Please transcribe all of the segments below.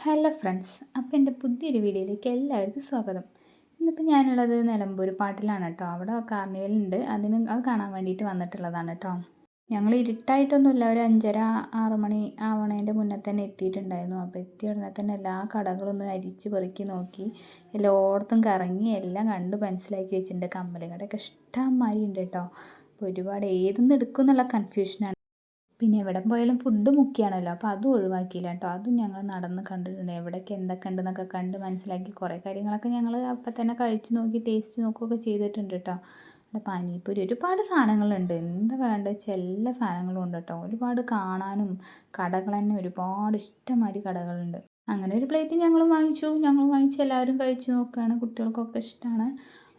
Hello friends, അപ്പോൾ എൻ്റെ പുതിയൊരു വീഡിയോയിലേക്ക് എല്ലാവർക്കും സ്വാഗതം. ഇന്നിപ്പോൾ ഞാനുള്ളത് നിലമ്പൂർ പാട്ടിലാണ് കേട്ടോ. അവിടെ കാർണിവലുണ്ട്, അത് കാണാൻ വേണ്ടിയിട്ട് വന്നിട്ടുള്ളതാണ് കേട്ടോ. ഞങ്ങൾ ഇരുട്ടായിട്ടൊന്നുമില്ല, ഒരു 5:30-6 മണി ആവണേൻ്റെ മുന്നേ തന്നെ എത്തിയിട്ടുണ്ടായിരുന്നു. അപ്പോൾ എത്തിയ ഉടനെ തന്നെ എല്ലാ കടകളൊന്നും അരിച്ച് പെറുക്കി നോക്കി, എല്ലായിടത്തും കറങ്ങി എല്ലാം കണ്ട് മനസ്സിലാക്കി വെച്ചിട്ടുണ്ട്. കമ്മലുകടയൊക്കെ ഇഷ്ടംമാതിരി ഉണ്ട് കേട്ടോ. അപ്പോൾ ഒരുപാട് ഏതെന്ന് എടുക്കും എന്നുള്ള കൺഫ്യൂഷനാണ്. പിന്നെ എവിടെ പോയാലും ഫുഡ് മുഖ്യമാണല്ലോ, അപ്പോൾ അതും ഒഴിവാക്കിയില്ല കേട്ടോ. അതും ഞങ്ങൾ നടന്ന് കണ്ടിട്ടുണ്ട്. എവിടെയൊക്കെ എന്തൊക്കെ ഉണ്ടെന്നൊക്കെ കണ്ട് മനസ്സിലാക്കി കുറേ കാര്യങ്ങളൊക്കെ ഞങ്ങൾ അപ്പം തന്നെ കഴിച്ച് നോക്കി ടേസ്റ്റ് നോക്കുകയൊക്കെ ചെയ്തിട്ടുണ്ട് കേട്ടോ. അവിടെ പാനിപ്പൂരി ഒരുപാട് സാധനങ്ങളുണ്ട്, എന്താ വേണ്ടത് വെച്ചാൽ എല്ലാ സാധനങ്ങളും ഉണ്ട് കേട്ടോ. ഒരുപാട് കാണാനും കടകൾ തന്നെ ഒരുപാട് ഇഷ്ടംമാതിരി കടകളുണ്ട്. അങ്ങനെ ഒരു പ്ലേറ്റ് ഞങ്ങൾ വാങ്ങിച്ച് എല്ലാവരും കഴിച്ച് നോക്കുകയാണ്. കുട്ടികൾക്കൊക്കെ ഇഷ്ടമാണ്.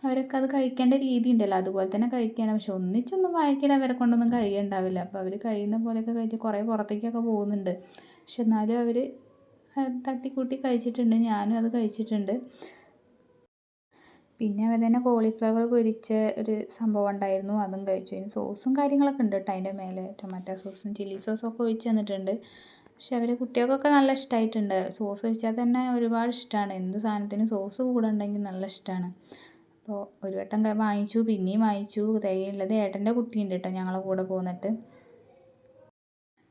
അവരൊക്കെ അത് കഴിക്കേണ്ട രീതി ഉണ്ടല്ലോ, അതുപോലെ തന്നെ കഴിക്കുകയാണ്. പക്ഷെ ഒന്നിച്ചൊന്നും വാങ്ങിക്കാൻ അവരെ കൊണ്ടൊന്നും കഴിയുണ്ടാവില്ല. അപ്പോൾ അവർ കഴിയുന്ന പോലെയൊക്കെ കഴിച്ച് കുറേ പുറത്തേക്കൊക്കെ പോകുന്നുണ്ട്. പക്ഷെ എന്നാലും അവർ തട്ടിക്കൂട്ടി കഴിച്ചിട്ടുണ്ട്. ഞാനും അത് കഴിച്ചിട്ടുണ്ട്. പിന്നെ അവർ തന്നെ കോളിഫ്ലവർ പൊരിച്ച ഒരു സംഭവം ഉണ്ടായിരുന്നു, അതും കഴിച്ചു. അതിന് സോസും കാര്യങ്ങളൊക്കെ ഉണ്ട് കേട്ടോ. അതിൻ്റെ മേലെ ടൊമാറ്റോ സോസും ചില്ലി സോസും ഒക്കെ ഒഴിച്ച് തന്നിട്ടുണ്ട്. പക്ഷെ അവർ കുട്ടികൾക്കൊക്കെ നല്ല ഇഷ്ടമായിട്ടുണ്ട്. സോസ് ഒഴിച്ചാൽ തന്നെ ഒരുപാട് ഇഷ്ടമാണ്. എന്ത് സാധനത്തിനും സോസ് കൂടെ ഉണ്ടെങ്കിൽ നല്ല ഇഷ്ടമാണ്. അപ്പോൾ ഒരു വട്ടം വാങ്ങിച്ചു, പിന്നെയും വാങ്ങിച്ചു. തികയുള്ളത് ഏട്ടൻ്റെ കുട്ടിയുണ്ട് കേട്ടോ ഞങ്ങളെ കൂടെ പോന്നിട്ട്.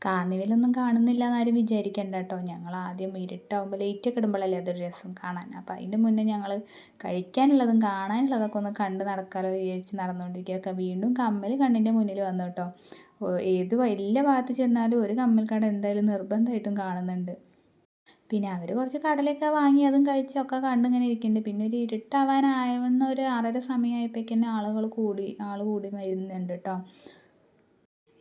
കാർണിവലൊന്നും കാണുന്നില്ല എന്നാരും വിചാരിക്കേണ്ട കേട്ടോ. ഞങ്ങൾ ആദ്യം ഇരുട്ടാവുമ്പോൾ ലൈറ്റൊക്കെ ഇടുമ്പോഴല്ലേ അതൊരു രസം കാണാൻ. അപ്പോൾ അതിൻ്റെ മുന്നേ ഞങ്ങൾ കഴിക്കാനുള്ളതും കാണാനുള്ളതൊക്കെ ഒന്ന് കണ്ട് നടക്കാമല്ലോ വിചാരിച്ച് നടന്നുകൊണ്ടിരിക്കുകയൊക്കെ. വീണ്ടും കമ്മൽ കണ്ണിൻ്റെ മുന്നിൽ വന്നു കേട്ടോ. എല്ലാ ഭാഗത്ത് ചെന്നാലും ഒരു കമ്മൽ കട എന്തായാലും നിർബന്ധമായിട്ടും കാണുന്നുണ്ട്. പിന്നെ അവർ കുറച്ച് കടലയൊക്കെ വാങ്ങി അതും കഴിച്ചൊക്കെ കണ്ടിങ്ങനെ ഇരിക്കുന്നുണ്ട്. പിന്നെ ഒരു ഇരുട്ടാവാനാവുന്ന ഒരു 6:30 സമയമായപ്പോഴേക്കും ആൾ കൂടി വരുന്നുണ്ട് കേട്ടോ.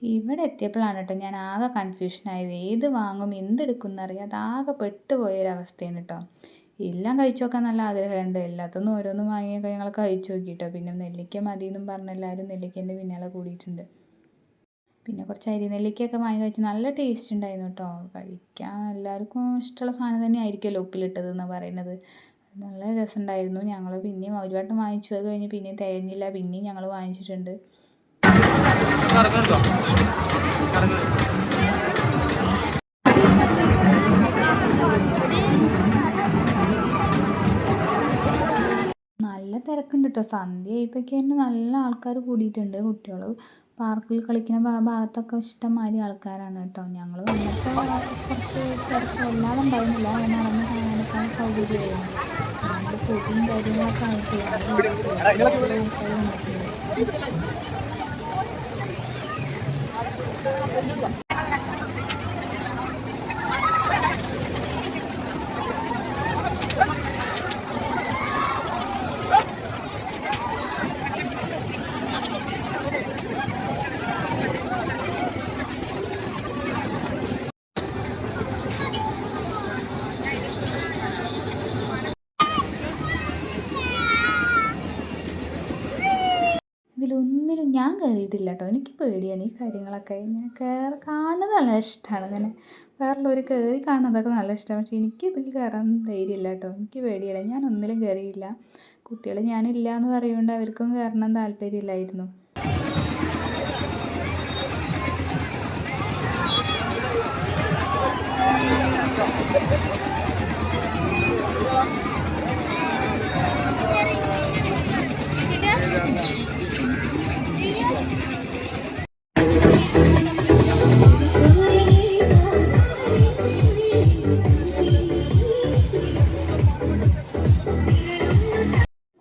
ഇവിടെ എത്തിയപ്പോഴാണ് കേട്ടോ ഞാൻ ആകെ കൺഫ്യൂഷനായത്. ഏത് വാങ്ങും എന്തെടുക്കും എന്നറിയാതെ ആകെ പെട്ടുപോയൊരവസ്ഥയാണ് കേട്ടോ. എല്ലാം കഴിച്ചു നോക്കാൻ നല്ല ആഗ്രഹമുണ്ട്. എല്ലാത്തൊന്നും ഓരോന്നും വാങ്ങിയൊക്കെ ഞങ്ങൾ കഴിച്ചു നോക്കി കേട്ടോ. പിന്നെ നെല്ലിക്ക മതി എന്നും പറഞ്ഞ് എല്ലാവരും നെല്ലിക്കേൻ്റെ പിന്നാലെ കൂടിയിട്ടുണ്ട്. പിന്നെ കുറച്ച് അരി നെല്ലിക്കയൊക്കെ വാങ്ങി കഴിച്ചു. നല്ല ടേസ്റ്റ് ഉണ്ടായിരുന്നു കേട്ടോ. കഴിക്കാൻ എല്ലാവർക്കും ഇഷ്ടമുള്ള സാധനം തന്നെ ആയിരിക്കുമല്ലോ ഉപ്പിലിട്ടത് എന്ന് പറയുന്നത്. നല്ല രസമുണ്ടായിരുന്നു. ഞങ്ങൾ പിന്നെയും ഒരു വട്ടം വാങ്ങിച്ചു, അത് കഴിഞ്ഞ് പിന്നെയും തികഞ്ഞില്ല, പിന്നെയും ഞങ്ങൾ വാങ്ങിച്ചിട്ടുണ്ട്. നല്ല തിരക്കുണ്ട് കേട്ടോ. സന്ധ്യ ആയപ്പോഴേക്കും നല്ല ആൾക്കാർ കൂടിയിട്ടുണ്ട്. കുട്ടികൾ പാർക്കിൽ കളിക്കുന്ന ഭാഗത്തൊക്കെ ഇഷ്ടംമാതിരി ആൾക്കാരാണ് കേട്ടോ. ഞങ്ങൾ വന്നപ്പോൾ കുറച്ച് തിരക്ക് വല്ലാതെ ഉണ്ടായിരുന്നില്ല, നടന്ന് കാണാനൊക്കെ സൗകര്യമായിരുന്നു. ഞങ്ങൾ പൊടിയും കാര്യങ്ങളൊക്കെ ആയിട്ട് ഇതിലൊന്നിലും ഞാൻ കയറിയിട്ടില്ല കേട്ടോ. എനിക്ക് പേടിയാണ് ഈ കാര്യങ്ങളൊക്കെ. ഇങ്ങനെ കാണുന്നത് നല്ല ഇഷ്ടമാണ്. ഇങ്ങനെ വേറുള്ളവർ കയറി കാണുന്നതൊക്കെ നല്ല ഇഷ്ടമാണ്. പക്ഷേ എനിക്ക് ഇതിൽ കയറാൻ ധൈര്യമില്ല കേട്ടോ. എനിക്ക് പേടിയാണ്. ഞാൻ ഒന്നിലും കയറിയില്ല. കുട്ടികൾ ഞാനില്ല എന്ന് പറയുകൊണ്ട് അവർക്കും കയറണം താല്പര്യമില്ലായിരുന്നു.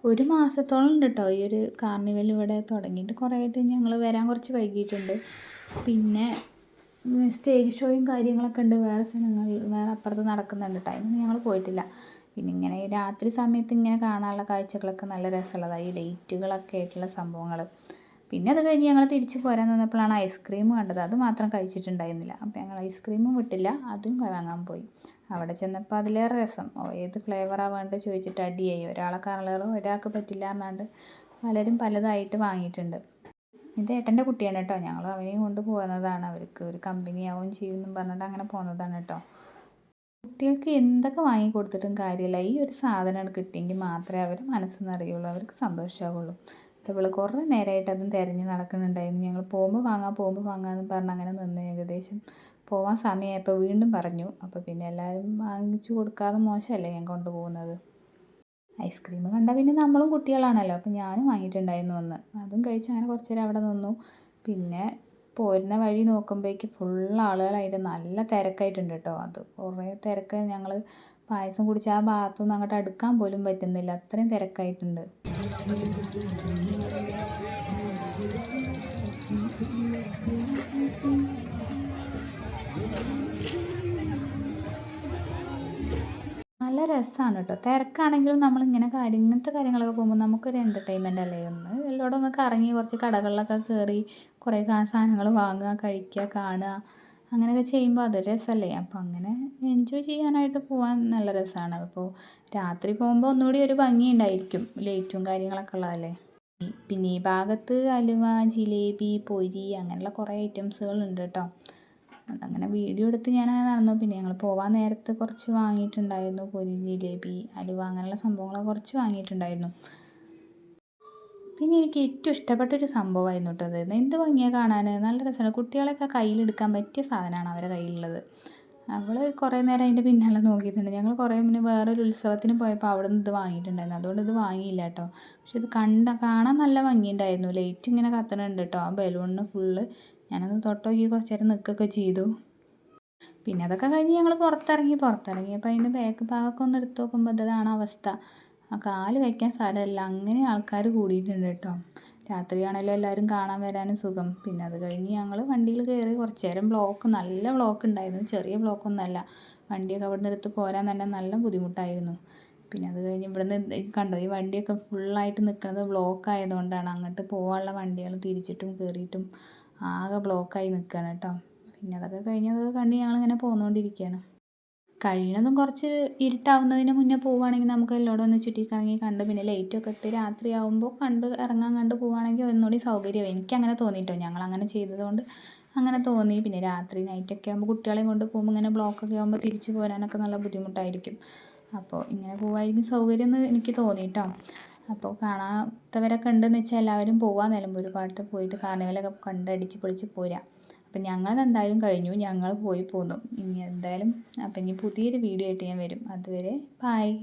ഒരു മാസത്തോളം ഉണ്ട് കേട്ടോ ഈ ഒരു കാർണിവൽ ഇവിടെ തുടങ്ങിയിട്ട്. കുറേ ആയിട്ട് ഞങ്ങൾ വരാൻ കുറച്ച് വൈകിയിട്ടുണ്ട്. പിന്നെ സ്റ്റേജ് ഷോയും കാര്യങ്ങളൊക്കെ ഉണ്ട് വേറെ സ്ഥലങ്ങളിൽ, വേറെ അപ്പുറത്ത് നടക്കുന്നുണ്ട് കേട്ടോ. അതിനൊന്നും ഞങ്ങൾ പോയിട്ടില്ല. പിന്നെ ഇങ്ങനെ രാത്രി സമയത്ത് ഇങ്ങനെ കാണാനുള്ള കാഴ്ചകളൊക്കെ നല്ല രസമുള്ളതാണ്, ഈ ലൈറ്റുകളൊക്കെ ആയിട്ടുള്ള സംഭവങ്ങൾ. പിന്നെ അത് കഴിഞ്ഞ് ഞങ്ങൾ തിരിച്ച് പോരാൻ നിന്നപ്പോഴാണ് ഐസ്ക്രീം കണ്ടത്. അത് മാത്രം കഴിച്ചിട്ടുണ്ടായിരുന്നില്ല. അപ്പോൾ ഞങ്ങൾ ഐസ്ക്രീമും വിട്ടില്ല, അതും വാങ്ങാൻ പോയി. അവിടെ ചെന്നപ്പോൾ അതിലേറെ രസം. ഏത് ഫ്ലേവറാണ് വേണ്ടത് ചോദിച്ചിട്ട് അടിയായി. ഒരാളെ കളറും ഒരാൾക്ക് പറ്റില്ല പറഞ്ഞാണ്ട് പലരും പലതായിട്ട് വാങ്ങിയിട്ടുണ്ട്. ഇത് ഏട്ടൻ്റെ കുട്ടിയാണ് കേട്ടോ. ഞങ്ങൾ അവനെയും കൊണ്ട് പോകുന്നതാണ്. അവർക്ക് ഒരു കമ്പനിയാവും ചെയ്യുമെന്നും പറഞ്ഞിട്ട് അങ്ങനെ പോകുന്നതാണ് കേട്ടോ. കുട്ടികൾക്ക് എന്തൊക്കെ വാങ്ങി കൊടുത്തിട്ടും കാര്യമില്ല, ഈ ഒരു സാധനം കിട്ടിയെങ്കിൽ മാത്രമേ അവർ മനസ്സ് നിറയുള്ളൂ, അവർക്ക് സന്തോഷമാവുള്ളൂ. ഇതവൾ കുറേ നേരമായിട്ട് അതും തിരഞ്ഞ് നടക്കുന്നുണ്ടായിരുന്നു. ഞങ്ങൾ പോകുമ്പോൾ വാങ്ങാമെന്ന് പറഞ്ഞ് അങ്ങനെ നിന്ന് ഏകദേശം പോവാൻ സമയമായപ്പോൾ വീണ്ടും പറഞ്ഞു. അപ്പോൾ പിന്നെ എല്ലാവരും വാങ്ങിച്ചു കൊടുക്കാതെ മോശമല്ലേ ഞാൻ കൊണ്ടുപോകുന്നത്. ഐസ്ക്രീം കണ്ടാൽ പിന്നെ നമ്മളും കുട്ടികളാണല്ലോ, അപ്പോൾ ഞാനും വാങ്ങിയിട്ടുണ്ടായിരുന്നു ഒന്ന്. അതും കഴിച്ച് അങ്ങനെ കുറച്ച് നേരം അവിടെ നിന്നു. പിന്നെ പോരുന്ന വഴി നോക്കുമ്പോഴേക്ക് ഫുൾ ആളുകളായിട്ട് നല്ല തിരക്കായിട്ടുണ്ട് കേട്ടോ. അത് കുറേ തിരക്ക്, ഞങ്ങൾ പായസം കുടിച്ച ആ ഭാഗത്തൊന്നും അങ്ങോട്ട് അടുക്കാൻ പോലും പറ്റുന്നില്ല, അത്രയും തിരക്കായിട്ടുണ്ട്. നല്ല രസമാണ് കേട്ടോ. തിരക്കാണെങ്കിലും നമ്മളിങ്ങനെ ഇങ്ങനത്തെ കാര്യങ്ങളൊക്കെ പോകുമ്പോൾ നമുക്കൊരു എൻ്റർടൈൻമെൻ്റ് അല്ലേ. ഒന്ന് എല്ലായിടും ഒന്ന് കറങ്ങി കുറച്ച് കടകളിലൊക്കെ കയറി കുറേ സാധനങ്ങൾ വാങ്ങുക, കഴിക്കുക, കാണുക, അങ്ങനെയൊക്കെ ചെയ്യുമ്പോൾ അതൊരു രസമല്ലേ. അപ്പോൾ അങ്ങനെ എൻജോയ് ചെയ്യാനായിട്ട് പോകാൻ നല്ല രസമാണ്. അപ്പോൾ രാത്രി പോകുമ്പോൾ ഒന്നുകൂടി ഒരു ഭംഗി ഉണ്ടായിരിക്കും, ലൈറ്റും കാര്യങ്ങളൊക്കെ ഉള്ളതല്ലേ. പിന്നെ ഈ ഭാഗത്ത് അലുവ, ജിലേബി, പൊരി അങ്ങനെയുള്ള കുറേ ഐറ്റംസുകളുണ്ട് കേട്ടോ. അതങ്ങനെ വീഡിയോ എടുത്ത് ഞാനങ്ങനെ നടന്നു. പിന്നെ ഞങ്ങൾ പോവാൻ നേരത്ത് കുറച്ച് വാങ്ങിയിട്ടുണ്ടായിരുന്നു, പൊരി, ജിലേബി, അലുവ അങ്ങനെയുള്ള സംഭവങ്ങളൊക്കെ കുറച്ച് വാങ്ങിയിട്ടുണ്ടായിരുന്നു. പിന്നെ എനിക്ക് ഏറ്റവും ഇഷ്ടപ്പെട്ടൊരു സംഭവമായിരുന്നു കേട്ടോ അത്. എന്ത് ഭംഗിയാണ് കാണാൻ, നല്ല രസമാണ്. കുട്ടികളെയൊക്കെ കയ്യിലെടുക്കാൻ പറ്റിയ സാധനമാണ് അവരുടെ കയ്യിലുള്ളത്. അവൾ കുറേ നേരം അതിൻ്റെ പിന്നാലെ നോക്കിയിട്ടുണ്ട്. ഞങ്ങൾ കുറേ മുന്നേ വേറൊരു ഉത്സവത്തിന് പോയപ്പോൾ അവിടെ നിന്ന് ഇത് വാങ്ങിയിട്ടുണ്ടായിരുന്നു, അതുകൊണ്ട് ഇത് വാങ്ങിയില്ല കേട്ടോ. പക്ഷെ ഇത് കാണാൻ നല്ല ഭംഗിയുണ്ടായിരുന്നു. ലൈറ്റ് ഇങ്ങനെ കത്തണുണ്ട് കേട്ടോ ആ ബലൂണിന് ഫുള്ള്. ഞാനൊന്ന് തൊട്ട് നോക്കി കുറച്ച് നേരം നിൽക്കുകയൊക്കെ ചെയ്തു. പിന്നെ അതൊക്കെ കഴിഞ്ഞ് ഞങ്ങൾ പുറത്തിറങ്ങിയപ്പോൾ അതിൻ്റെ ബാക്ക് ഭാഗമൊക്കെ ഒന്ന് എടുത്ത് നോക്കുമ്പോൾ ഇതാണ് അവസ്ഥ. ആ കാല് വയ്ക്കാൻ സ്ഥലമില്ല, അങ്ങനെ ആൾക്കാർ കൂടിയിട്ടുണ്ട് കേട്ടോ. രാത്രിയാണല്ലോ എല്ലാവരും കാണാൻ വരാനും സുഖം. പിന്നെ അത് കഴിഞ്ഞ് ഞങ്ങൾ വണ്ടിയിൽ കയറി കുറച്ച് നേരം നല്ല ബ്ലോക്ക് ഉണ്ടായിരുന്നു, ചെറിയ ബ്ലോക്കൊന്നുമല്ല. വണ്ടിയൊക്കെ അവിടെ നിന്ന് എടുത്ത് പോരാൻ തന്നെ നല്ല ബുദ്ധിമുട്ടായിരുന്നു. പിന്നെ അത് കഴിഞ്ഞ് ഇവിടുന്ന് കണ്ടോ, ഈ വണ്ടിയൊക്കെ ഫുള്ളായിട്ട് നിൽക്കുന്നത് ബ്ലോക്ക് ആയതുകൊണ്ടാണ്. അങ്ങോട്ട് പോകാനുള്ള വണ്ടികൾ തിരിച്ചിട്ടും കയറിയിട്ടും ആകെ ബ്ലോക്കായി നിൽക്കുകയാണ് കേട്ടോ. പിന്നെ അതൊക്കെ കണ്ട് ഞങ്ങളിങ്ങനെ പോന്നുകൊണ്ടിരിക്കുകയാണ്. കഴിയുന്നതും കുറച്ച് ഇരുട്ടാവുന്നതിന് മുന്നേ പോവുകയാണെങ്കിൽ നമുക്ക് എല്ലായിടും ഒന്ന് ചുറ്റിക്കറങ്ങി കണ്ട് പിന്നെ ലൈറ്റൊക്കെ ഇട്ട് രാത്രിയാവുമ്പോൾ കണ്ട് പോവുകയാണെങ്കിൽ ഒന്നുകൂടി സൗകര്യമായി. എനിക്കങ്ങനെ തോന്നിയിട്ടോ, ഞങ്ങളങ്ങനെ ചെയ്തതുകൊണ്ട് അങ്ങനെ തോന്നി. പിന്നെ രാത്രി നൈറ്റൊക്കെ ആകുമ്പോൾ കുട്ടികളെയും കൊണ്ട് പോകുമ്പോൾ ഇങ്ങനെ ബ്ലോക്കൊക്കെ ആകുമ്പോൾ തിരിച്ച് പോരാനൊക്കെ നല്ല ബുദ്ധിമുട്ടായിരിക്കും. അപ്പോൾ ഇങ്ങനെ പോവായിരിക്കും സൗകര്യം എന്ന് എനിക്ക് തോന്നിയിട്ടോ. അപ്പോൾ കാണാത്തവരൊക്കെ ഉണ്ടെന്ന് വെച്ചാൽ എല്ലാവരും പോവാൻ നിലമ്പൂർ പാട്ട് പോയിട്ട് കാർണിവലൊക്കെ കണ്ട് അടിച്ച് പൊളിച്ച് പോരാം. അപ്പം ഞങ്ങളതെന്തായാലും കഴിഞ്ഞു, ഞങ്ങൾ പോയി പോന്നു. ഇനി എന്തായാലും അപ്പം ഇനി പുതിയൊരു വീഡിയോ ആയിട്ട് ഞാൻ വരും. അതുവരെ ബായ്.